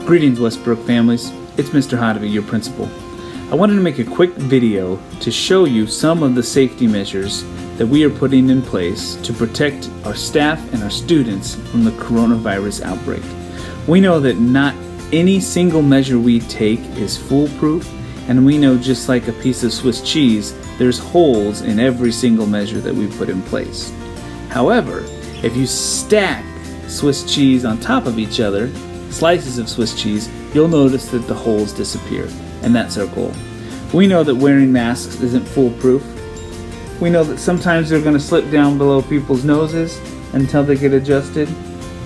Greetings, Westbrook families. It's Mr. Hodaby, your principal. I wanted to make a quick video to show you some of the safety measures that we are putting in place to protect our staff and our students from the coronavirus outbreak. We know that not any single measure we take is foolproof, and we know just like a piece of Swiss cheese, there's holes in every single measure that we put in place. However, if you stack Swiss cheese on top of each other, slices of Swiss cheese, you'll notice that the holes disappear, and that's our goal. We know that wearing masks isn't foolproof. We know that sometimes they're going to slip down below people's noses until they get adjusted,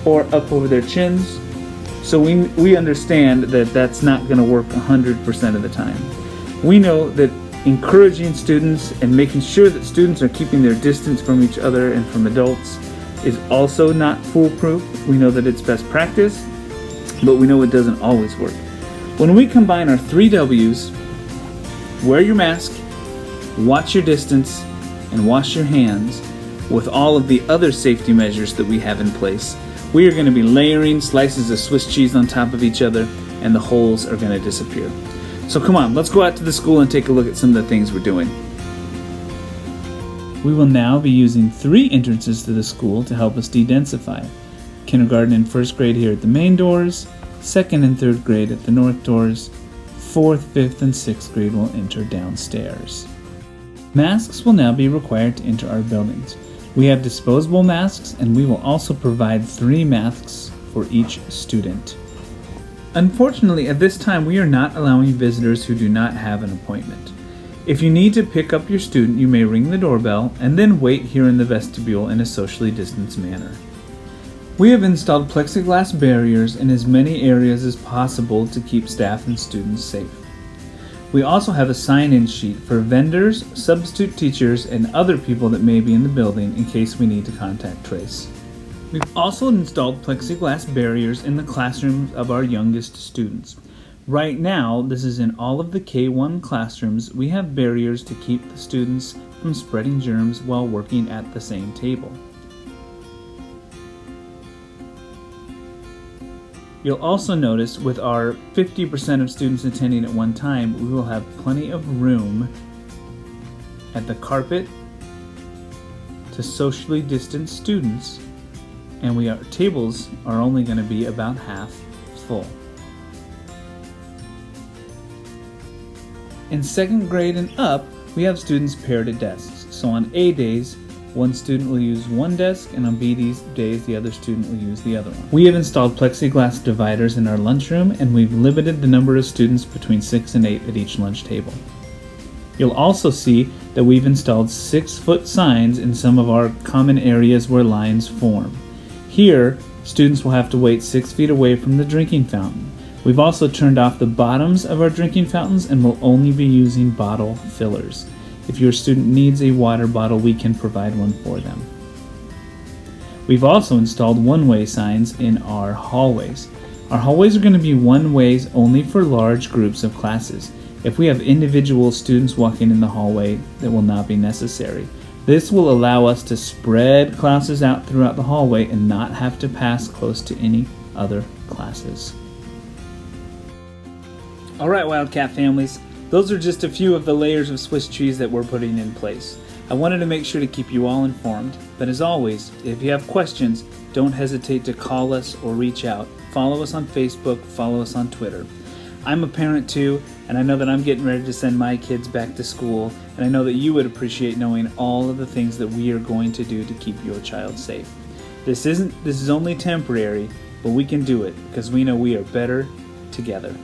or up over their chins. So we understand that that's not going to work 100% of the time. We know that encouraging students and making sure that students are keeping their distance from each other and from adults is also not foolproof. We know that it's best practice, but we know it doesn't always work. When we combine our 3 W's, wear your mask, watch your distance, and wash your hands, with all of the other safety measures that we have in place, we are going to be layering slices of Swiss cheese on top of each other, and the holes are going to disappear. So come on, let's go out to the school and take a look at some of the things we're doing. We will now be using 3 entrances to the school to help us de-densify. Kindergarten and 1st grade here at the main doors, 2nd and 3rd grade at the north doors, 4th, 5th, and 6th grade will enter downstairs. Masks will now be required to enter our buildings. We have disposable masks, and we will also provide 3 masks for each student. Unfortunately, at this time, we are not allowing visitors who do not have an appointment. If you need to pick up your student, you may ring the doorbell and then wait here in the vestibule in a socially distanced manner. We have installed plexiglass barriers in as many areas as possible to keep staff and students safe. We also have a sign-in sheet for vendors, substitute teachers, and other people that may be in the building in case we need to contact trace. We've also installed plexiglass barriers in the classrooms of our youngest students. Right now, this is in all of the K-1 classrooms. We have barriers to keep the students from spreading germs while working at the same table. You'll also notice with our 50% of students attending at one time, we will have plenty of room at the carpet to socially distance students, and our tables are only going to be about half full. In 2nd grade and up, we have students paired at desks. So on A days, one student will use one desk, and on B days, the other student will use the other one. We have installed plexiglass dividers in our lunchroom, and we've limited the number of students between 6 and 8 at each lunch table. You'll also see that we've installed 6-foot signs in some of our common areas where lines form. Here, students will have to wait 6 feet away from the drinking fountain. We've also turned off the bottoms of our drinking fountains and will only be using bottle fillers. If your student needs a water bottle, we can provide one for them. We've also installed one-way signs in our hallways. Our hallways are going to be one-ways only for large groups of classes. If we have individual students walking in the hallway, that will not be necessary. This will allow us to spread classes out throughout the hallway and not have to pass close to any other classes. All right, Wildcat families. Those are just a few of the layers of Swiss cheese that we're putting in place. I wanted to make sure to keep you all informed, but as always, if you have questions, don't hesitate to call us or reach out. Follow us on Facebook, follow us on Twitter. I'm a parent too, and I know that I'm getting ready to send my kids back to school, and I know that you would appreciate knowing all of the things that we are going to do to keep your child safe. This is only temporary, but we can do it because we know we are better together.